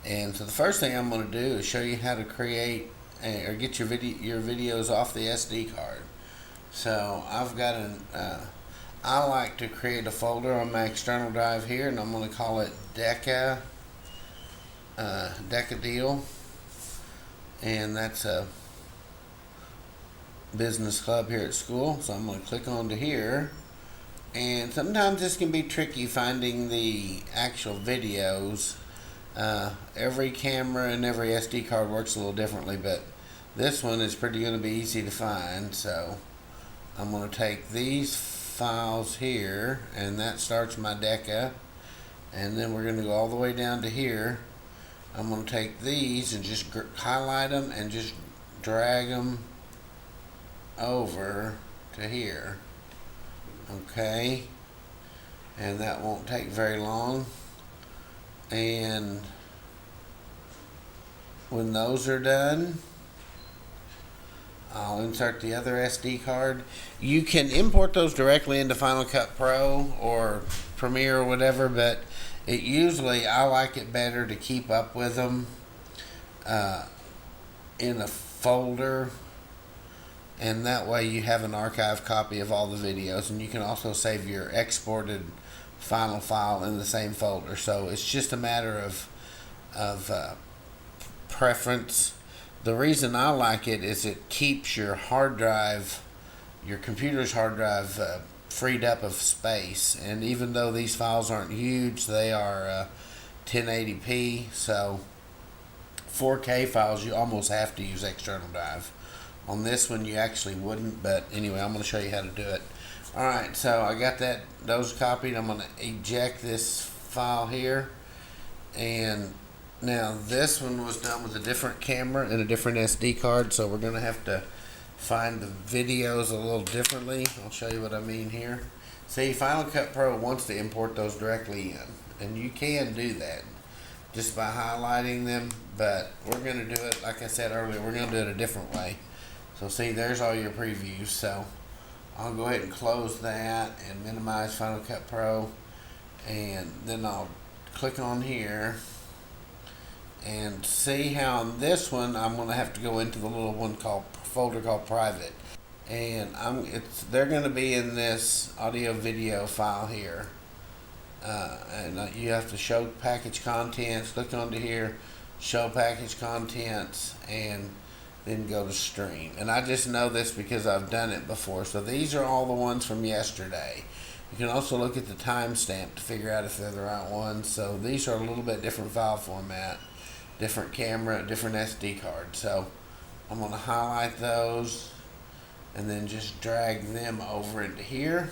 And so the first thing I'm going to do is show you how to create or get your videos off the SD card. So I've got I like to create a folder on my external drive here, and I'm going to call it Deca Deal, and that's a business club here at school. So I'm going to click onto here, and sometimes this can be tricky finding the actual videos. Every camera and every SD card works a little differently, but this one is pretty going to be easy to find. So I'm going to take these files here, and that starts my Deca, and then we're going to go all the way down to here. I'm going to take these and just highlight them and just drag them over to here. Okay, and that won't take very long. And when those are done, I'll insert the other SD card. You can import those directly into Final Cut Pro or Premiere or whatever, but I like it better to keep up with them in a folder, and that way you have an archive copy of all the videos, and you can also save your exported final file in the same folder. So it's just a matter of preference. The reason I like it is it keeps your hard drive, your computer's hard drive, freed up of space. And even though these files aren't huge, they are 1080p. So 4K files, you almost have to use external drive. On this one, you actually wouldn't. But anyway, I'm going to show you how to do it. All right, so I got those copied. I'm going to eject this file here, and now this one was done with a different camera and a different SD card, so we're going to have to find the videos a little differently. I'll show you what I mean here. See, Final Cut Pro wants to import those directly in, and you can do that just by highlighting them, but we're going to do it, like I said earlier, we're going to do it a different way. So see, there's all your previews. So I'll go ahead and close that and minimize Final Cut Pro, and then I'll click on here and see how on this one I'm going to have to go into the little one folder called private, and they're going to be in this audio video file here, and you have to show package contents, click onto here, show package contents, and then go to stream. And I just know this because I've done it before. So these are all the ones from yesterday. You can also look at the timestamp to figure out if they're the right ones. So these are a little bit different file format, different camera, different SD card. So I'm going to highlight those and then just drag them over into here.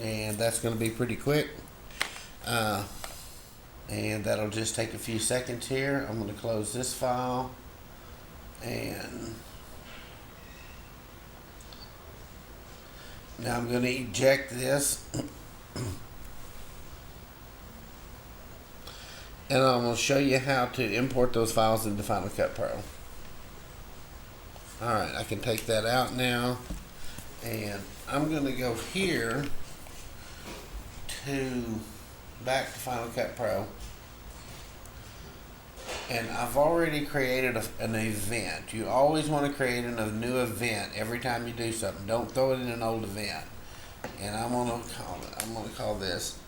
And that's going to be pretty quick. And that'll just take a few seconds here. I'm going to close this file, and now I'm going to eject this, and I'm going to show you how to import those files into Final Cut Pro. Alright, I can take that out now, and I'm going to go here back to Final Cut Pro, and I've already created an event. You always want to create a new event every time you do something. Don't throw it in an old event. And I'm going to call this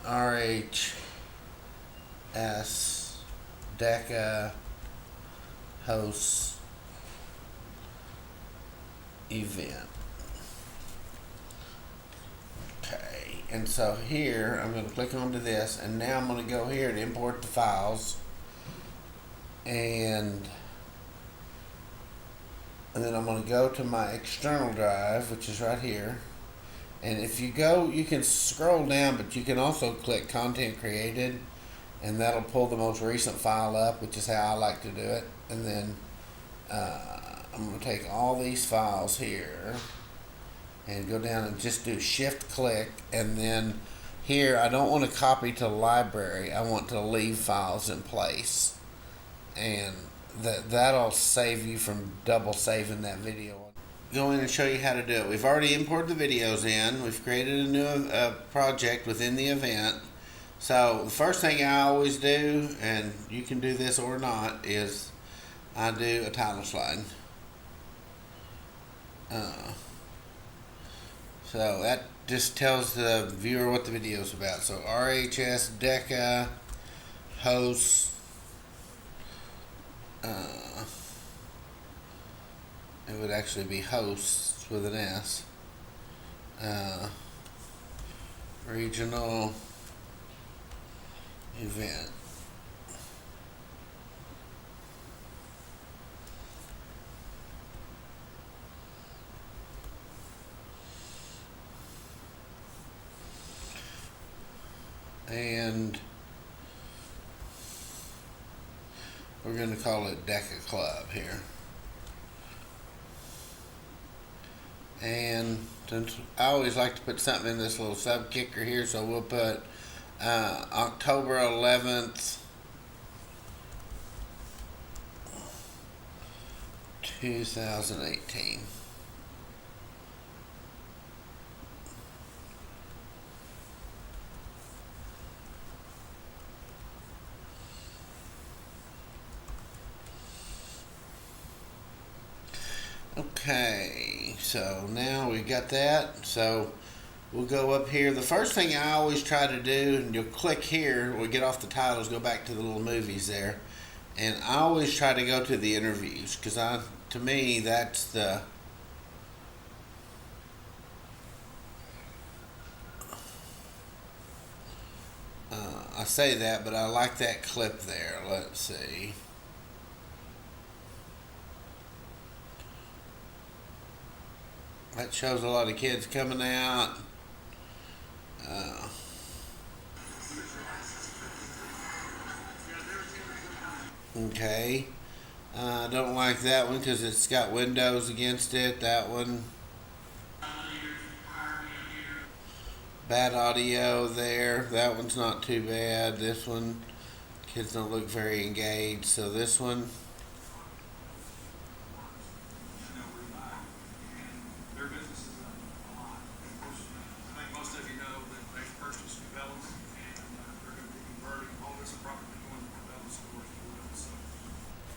RHS Deca Hosts Event. Okay, and so here I'm going to click onto this, and now I'm going to go here to import the files, and then I'm going to go to my external drive, which is right here. And if you go, you can scroll down, but you can also click Content Created, and that'll pull the most recent file up, which is how I like to do it. And then I'm going to take all these files here and go down and just do shift click, and then here I don't want to copy to the library, I want to leave files in place, and that'll save you from double saving that video. go in and show you how to do it. We've already imported the videos in. We've created a new project within the event. So the first thing I always do, and you can do this or not, is I do a title slide. So that just tells the viewer what the video is about. So RHS, DECA, hosts, it would actually be hosts with an S, regional event. And we're going to call it DECA Club here. And since I always like to put something in this little sub kicker here, so we'll put October 11th, 2018. Okay, so now we got that. So we'll go up here. The first thing I always try to do, and you'll click here, we'll get off the titles, go back to the little movies there. And I always try to go to the interviews, because to me, that's the I say that, but I like that clip there. Let's see. That shows a lot of kids coming out. Okay. I don't like that one because it's got windows against it. That one. Bad audio there. That one's not too bad. This one, kids don't look very engaged. So this one.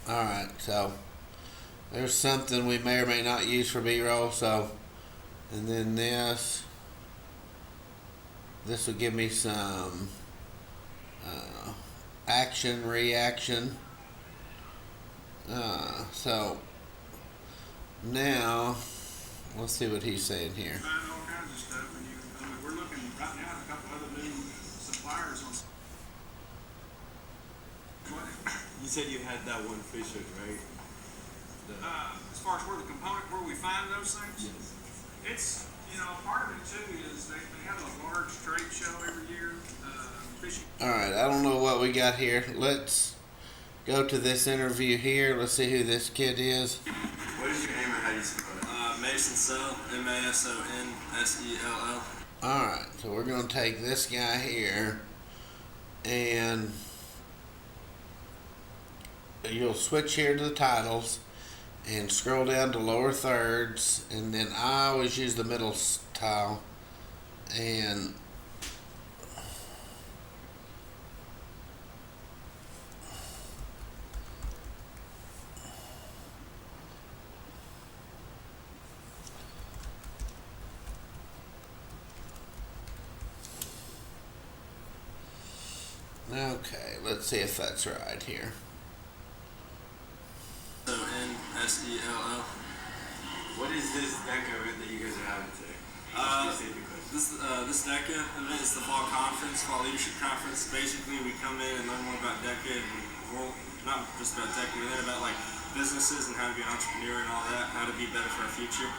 Alright, so there's something we may or may not use for B-roll. So, and then this will give me some action, reaction. So now let's see what he's saying here. All kinds of stuff, and we're looking right now at a couple other new suppliers on. You said you had that one featured, right? As far as where we find those things, Yes. it's, part of it too is they have a large trade show every year, fishing. Alright, I don't know what we got here. Let's go to this interview here. Let's see who this kid is. What is your name or how do you spell it? Mason Sell, MASONSELL. Alright, so we're going to take this guy here, and you'll switch here to the titles and scroll down to lower thirds, and then I always use the middle tile, and okay, let's see if that's right here. SONSELL. What is this DECA event that you guys are having today? This DECA event is the fall conference, fall leadership conference. Basically, we come in and learn more about DECA, and not just about DECA, we learn about like businesses and how to be an entrepreneur and all that, how to be better for our future.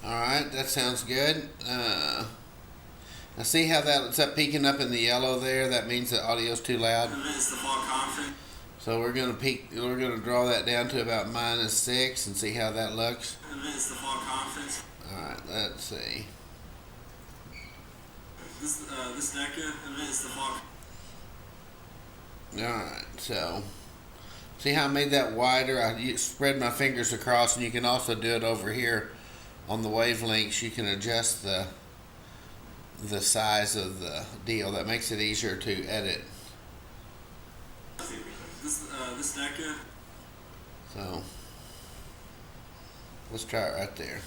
Alright, that sounds good. Now see how that's peeking up in the yellow there? That means the audio's too loud. It's the fall conference. So we're gonna draw that down to about -6 and see how that looks. It's the fall conference. Alright, let's see. This DECA event is the fall. Alright, so See how I made that wider? I spread my fingers across, and you can also do it over here on the wavelengths. You can adjust the size of the deal. That makes it easier to edit. This decade. So let's try it right there.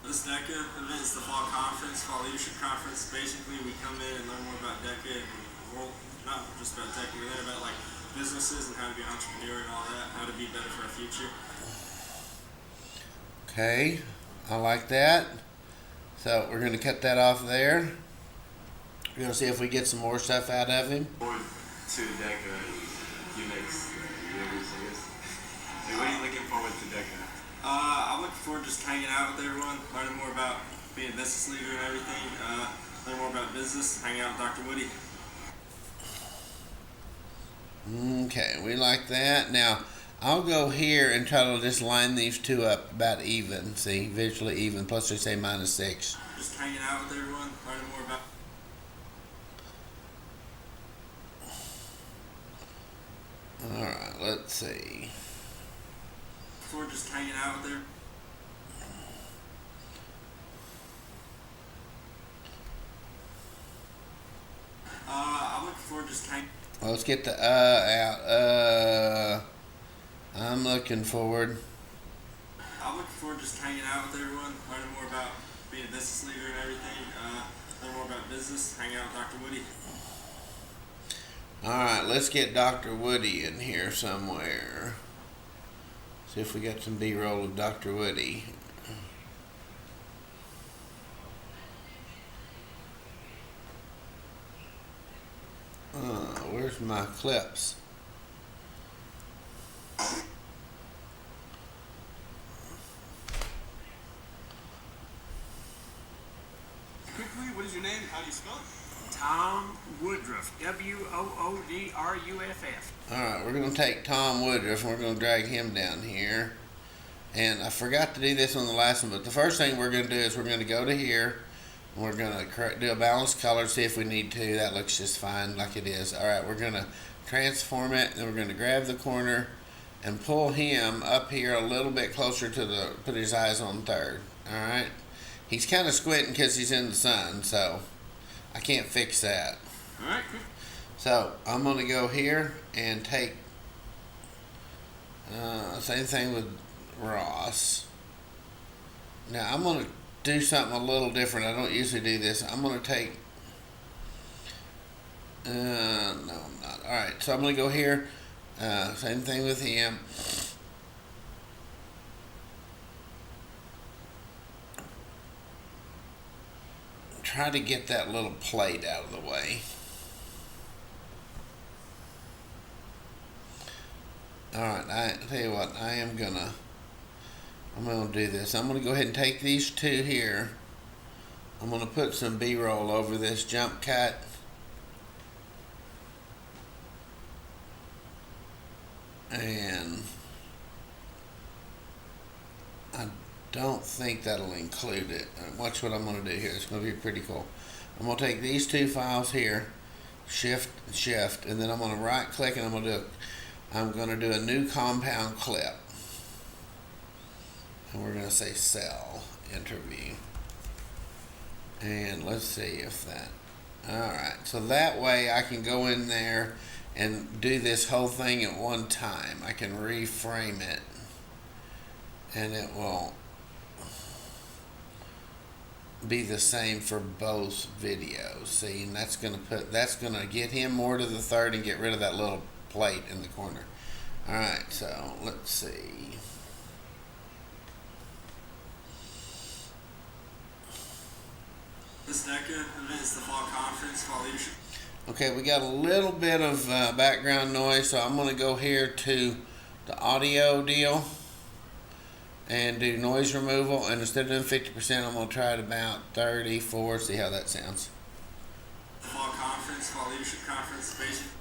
This DECA event is the fall conference, fall leadership conference. Basically, we come in and learn more about DECA and world, not just about DECA, we learn about like businesses and how to be an entrepreneur and all that, how to be better for our future. Okay, I like that. So we're going to cut that off there. We're going to see if we get some more stuff out of him. Forward to DECA in a few next years, I guess. So what are you looking forward to DECA? I'm looking forward to just hanging out with everyone, learning more about being a business leader and everything, learn more about business, hanging out with Dr. Woody. Okay, we like that. Now, I'll go here and try to just line these two up about even. See, visually even, plus they say -6. Just hanging out with everyone, learning more about... Alright, let's see. For just hanging out with her. I'm looking forward to just hanging. Well, let's get the out. I'm looking forward. I'm looking forward to just hanging out with everyone, learning more about being a business leader and everything, learn more about business, hanging out with Dr. Woody. Alright, let's get Dr. Woody in here somewhere. See if we got some B-roll of Dr. Woody. Where's my clips? Quickly, what is your name? How do you spell it? Tom Woodruff, Woodruff. Alright, we're going to take Tom Woodruff and we're going to drag him down here. And I forgot to do this on the last one, but the first thing we're going to do is we're going to go to here and we're going to do a balanced color, see if we need to. That looks just fine like it is. Alright, we're going to transform it, and we're going to grab the corner and pull him up here a little bit closer to put his eyes on third. Alright, he's kind of squinting because he's in the sun, so I can't fix that. Alright, quick. So I'm going to go here and take same thing with Ross. Now I'm going to do something a little different. I don't usually do this. I'm going to take no, I'm not. Alright, so I'm going to go here, same thing with him. Try to get that little plate out of the way. Alright, I tell you what, I'm gonna do this. I'm gonna go ahead and take these two here. I'm gonna put some B-roll over this jump cut. And I don't think that'll include it. Watch what I'm gonna do here. It's gonna be pretty cool. I'm gonna take these two files here, shift, and then I'm gonna right click and I'm gonna do a new compound clip. And we're gonna say cell interview. And let's see if that, alright, so that way I can go in there and do this whole thing at one time. I can reframe it and it will be the same for both videos. See, and that's gonna get him more to the third and get rid of that little plate in the corner. Alright, so let's see. This DECA event is the fall conference, fall leadership. Okay, we got a little bit of background noise, so I'm going to go here to the audio deal and do noise removal. And instead of doing 50%, I'm going to try it about 34. See how that sounds. The fall conference, fall leadership conference, basically.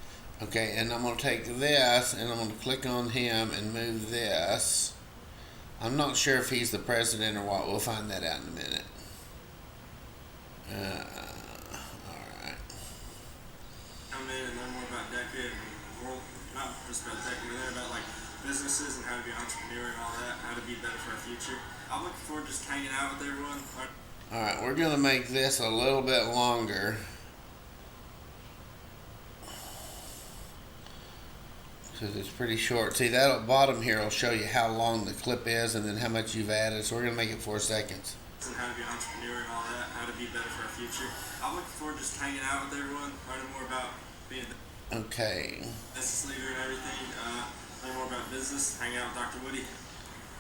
Okay, and I'm going to take this and I'm going to click on him and move this. I'm not sure if he's the president or what. We'll find that out in a minute. Alright. come in and learn more about DECA and world, not just about DECA, but learn about like businesses and how to be an entrepreneur and all that, how to be better for our future. I'm looking forward to just hanging out with everyone. Alright, we're going to make this a little bit longer. Because it's pretty short. See, that bottom here will show you how long the clip is and then how much you've added. So we're going to make it 4 seconds. And how to be an entrepreneur and all that, how to be better for our future. I'm looking forward to just hanging out with everyone, learning more about being a Okay. business leader and everything, learn more about business, hang out with Dr. Woody.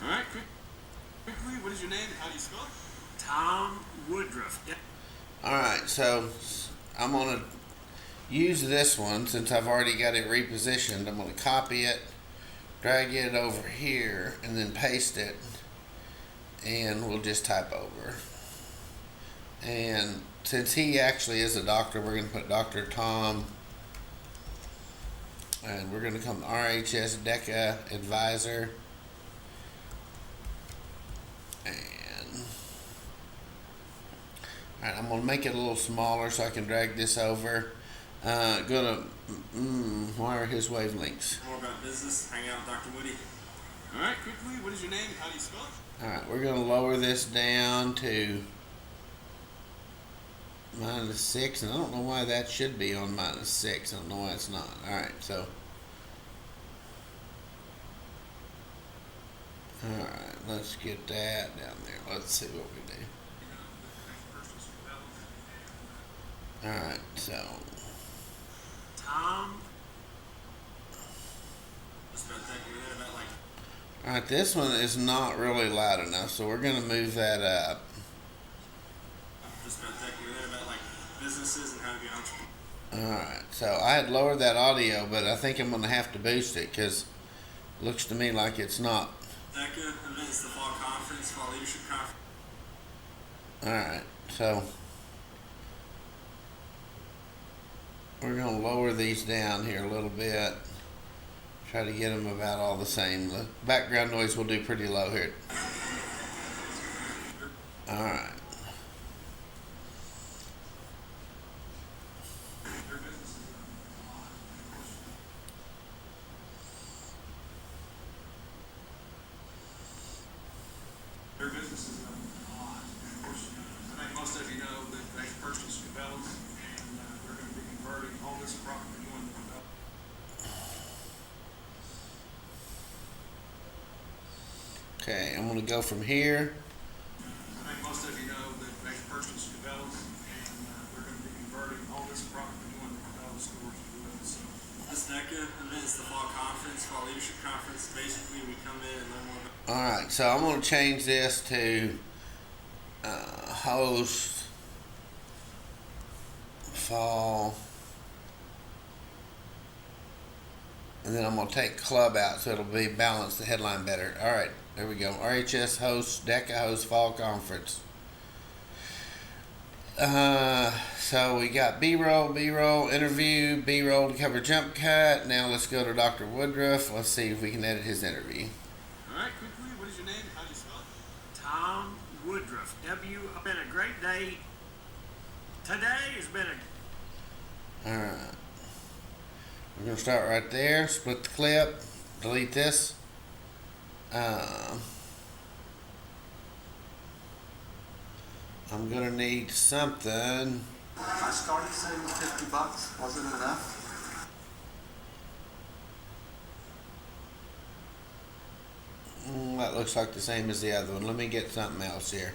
All right, quickly, what is your name? How do you spell it? Tom Woodruff. Yep. Alright, so I'm going to use this one since I've already got it repositioned. I'm going to copy it, drag it over here, and then paste it. And we'll just type over. And since he actually is a doctor, we're going to put Dr. Tom. And we're going to come RHS DECA Advisor. And alright, I'm going to make it a little smaller so I can drag this over. Why are his wavelengths? More about business, hang out with Dr. Woody. All right, quickly, what is your name? How do you spell it? Alright, we're going to lower this down to -6, and I don't know why that should be on -6. I don't know why it's not. Alright, so. Alright, let's get that down there. Let's see what we do. Alright, so. Tom. Just about DECA, we learn about like Alright, this one is not really loud enough, so we're going to move that up. just about DECA, we learn about like businesses and how to be an entrepreneur. Alright, so I had lowered that audio, but I think I'm going to have to boost it because it looks to me like it's not. DECA events, the fall conference, fall leadership conference. Alright, so we're going to lower these down here a little bit. Try to get them about all the same. The background noise will do pretty low here. Alright. Their business is of course, I think most of you know that they purchased Cabela's, and they're going to be converting all this property going to Cabela's. Okay, I'm going to go from here. I think most of you know that they purchased Cabela's, and they're going to be converting all this property going to Cabela's stores as well. So This DECA event is the fall conference, fall leadership conference. Basically, we come in and learn more about Alright, so I'm going to change this to host fall. And then I'm going to take club out so it'll be balanced the headline better. Alright, there we go. RHS host, DECA host fall conference. So we got B-roll, interview, B-roll to cover jump cut. Now let's go to Dr. Woodruff. Let's see if we can edit his interview. all right, quickly, what is your name? How do you spell it? Tom Woodruff. Been a great day. Today has been a. Alright. We're going to start right there. Split the clip. Delete this. I'm going to need something. I started saving $50. Wasn't enough? That looks like the same as the other one. Let me get something else here.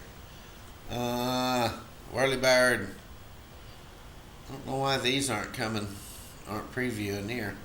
Whirly Bird. I don't know why these aren't previewing here.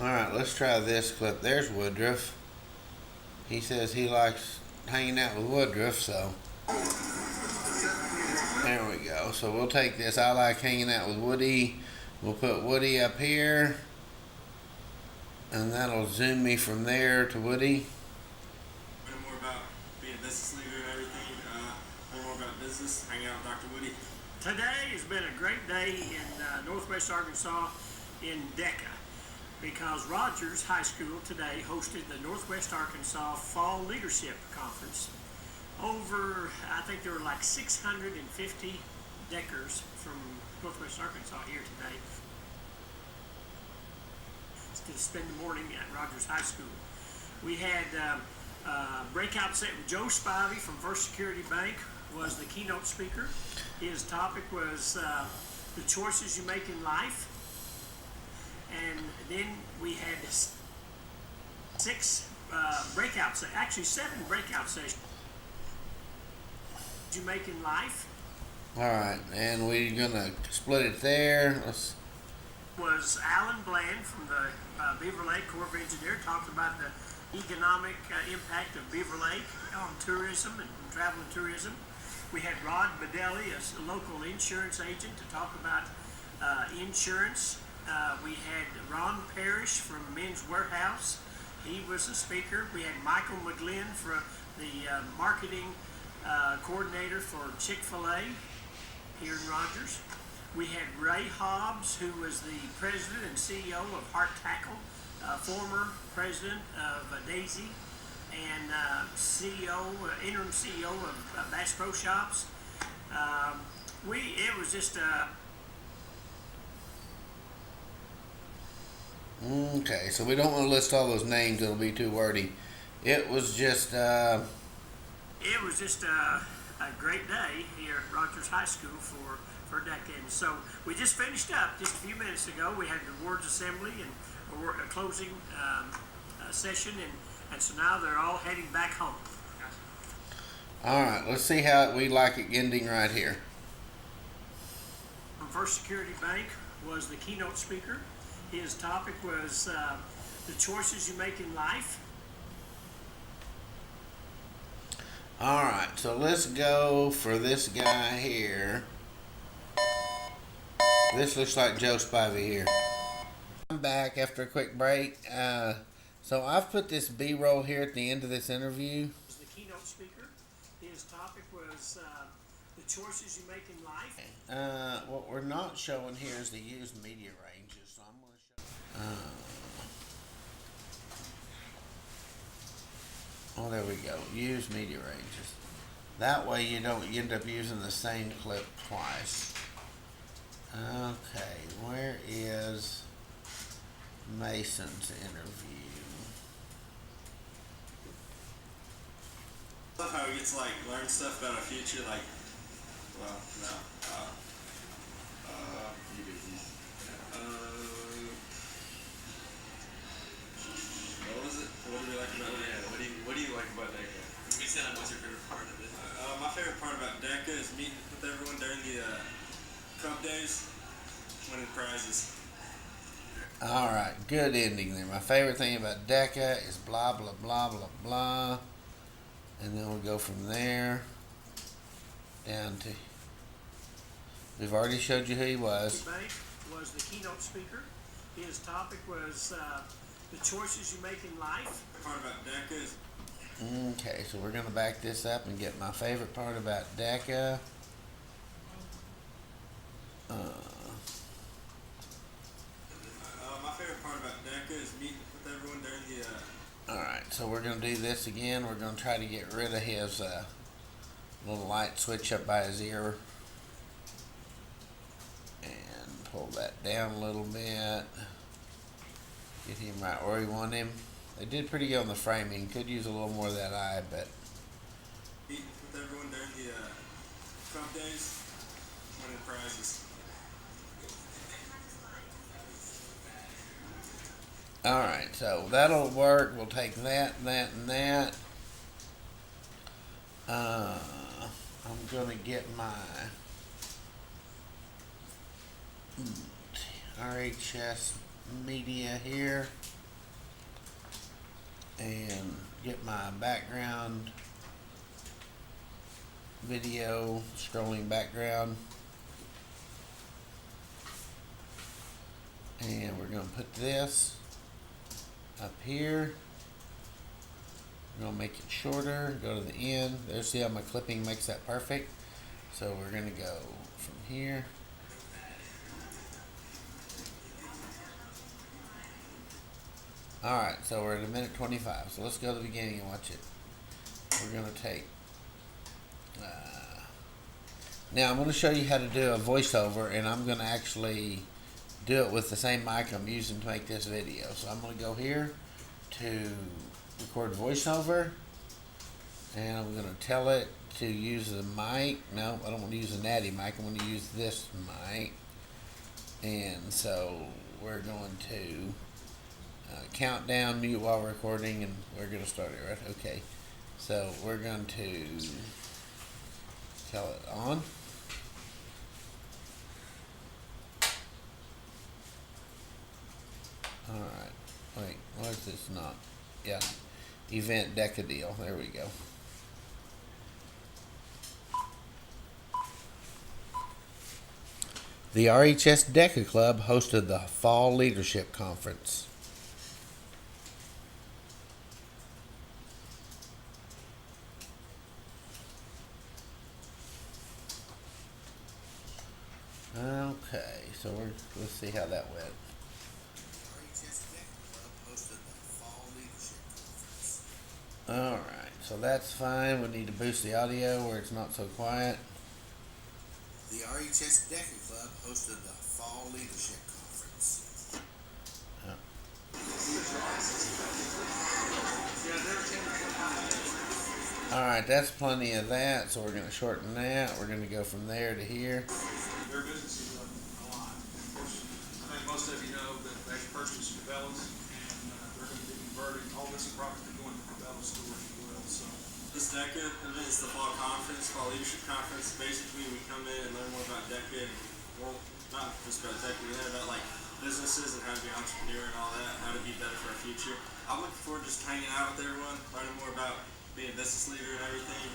Alright, let's try this clip. There's Woodruff. He says he likes hanging out with Woodruff, so there we go. So we'll take this. I like hanging out with Woody. We'll put Woody up here, and that'll zoom me from there to Woody. Learn more about being a business leader and everything. Learn more about business. Hang out with Dr. Woody. Today has been a great day in Northwest Arkansas in DECA because Rogers High School today hosted the Northwest Arkansas Fall Leadership Conference. Over, I think there were like 650 Deckers from Northwest Arkansas here today to spend the morning at Rogers High School. We had breakout set with Joe Spivey from First Security Bank was the keynote speaker. His topic was the choices you make in life. And then we had seven breakout sessions you make in life. All right, and we're gonna split it there. Was Alan Bland from the Beaver Lake Corps of Engineers talked about the economic impact of Beaver Lake on tourism and travel and tourism. We had Rod Bedelli, a local insurance agent, to talk about insurance. We had Ron Parrish from Men's Warehouse. He was a speaker. We had Michael McGlynn, for the marketing coordinator for Chick-fil-A here in Rogers. We had Ray Hobbs, who was the president and CEO of Heart Tackle, former president of Daisy, and interim CEO of Bass Pro Shops. It was just Okay, so we don't want to list all those names; it'll be too wordy. It was just a great day here at Rogers High School for decades. So we just finished up just a few minutes ago. We had the awards assembly and a closing session, and so now they're all heading back home. all right. Let's see how we like it ending right here. From First Security Bank was the keynote speaker. His topic was the choices you make in life. All right, so let's go for this guy here. This looks like Joe Spivey here. I'm back after a quick break. So I've put this B-roll here at the end of this interview. The keynote speaker. His topic was the choices you make in life. What we're not showing here is the used media ranges. So I'm going to show. Oh, there we go. Use media ranges. That way you don't end up using the same clip twice. Okay, where is Mason's interview? I love how we get to learn stuff about our future. What was it? What do we like about it? What do you like about DECA? We said what's your favorite part of it? My favorite part about DECA is meeting with everyone during the Cup days, winning prizes. All right, good ending there. My favorite thing about DECA is blah, blah, blah, blah, blah. And then we'll go from there down to... We've already showed you who he was. Bank was the keynote speaker. His topic was the choices you make in life. The part about DECA is... Okay, so we're going to back this up and get my favorite part about DECA. My favorite part about DECA is meeting with everyone during the... Alright, so we're going to do this again. We're going to try to get rid of his little light switch up by his ear. And pull that down a little bit. Get him right where we want him. They did pretty good on the framing. Could use a little more of that eye, but... Meeting with everyone during the Cup days, winning prizes. Alright, so that'll work. We'll take that, and that. I'm going to get my RHS media here and get my background video, scrolling background. And we're going to put this up here. We're going to make it shorter, go to the end. There, see how my clipping makes that perfect? So we're going to go from here. Alright, so we're at 1:25. So let's go to the beginning and watch it. We're going to take... now I'm going to show you how to do a voiceover, and I'm going to actually do it with the same mic I'm using to make this video. So I'm going to go here to record voiceover, and I'm going to tell it to use the mic. No, I don't want to use the natty mic. I'm going to use this mic. And so we're going to count down, mute while recording, and we're going to start it, right? Okay. So we're going to tell it on. Alright. Wait, why is this not? Yeah. Event Deca deal. There we go. The RHS Deca Club hosted the Fall Leadership Conference. Okay, so let's see how that went. Alright, so that's fine. We need to boost the audio where it's not so quiet. The RHS Deca Club hosted the Fall Leadership Conference. Alright, that's plenty of that, so we're going to shorten that. We're going to go from there to here. Their business is a lot. Of course, I think most of you know that they purchased Cabela's, and they're going to be converting all this property to go into Cabela's store as well. So This DECA event is the fall conference, fall leadership conference. Basically, we come in and learn more about DECA, and well, not just about DECA, we learn about like businesses and how to be an entrepreneur and all that, how to be better for our future. I'm looking forward to just hanging out with everyone, learning more about being a business leader and everything,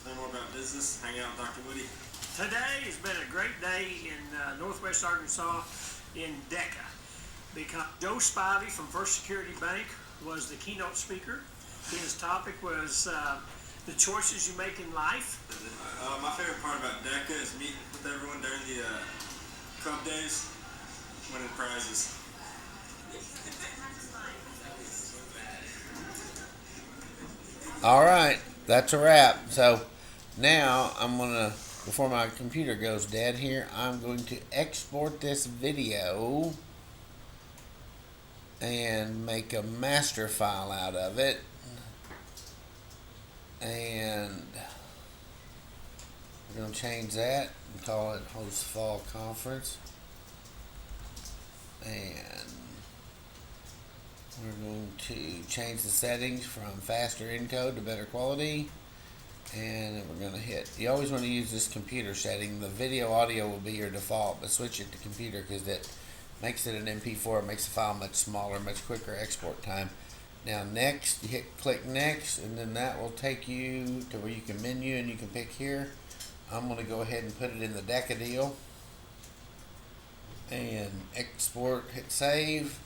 learn more about business, hanging out with Dr. Woody. Today has been a great day in Northwest Arkansas in DECA because Joe Spivey from First Security Bank was the keynote speaker. His topic was the choices you make in life. My favorite part about DECA is meeting with everyone during the club days, winning prizes. Alright, that's a wrap. So now I'm going to, before my computer goes dead here, I'm going to export this video and make a master file out of it. And we're going to change that and call it Host Fall Conference. And we're going to change the settings from faster encode to better quality. And then we're going to hit, you always want to use this computer setting. The video audio will be your default, but switch it to computer because it makes it an MP4. It makes the file much smaller, much quicker export time. Now next, you click next, and then that will take you to where you can menu and you can pick here. I'm going to go ahead and put it in the DECA deal. And export, hit save.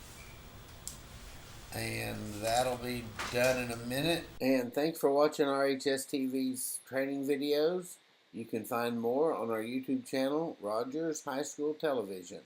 And that'll be done in a minute. And thanks for watching RHS TV's training videos. You can find more on our YouTube channel, Rogers High School Television.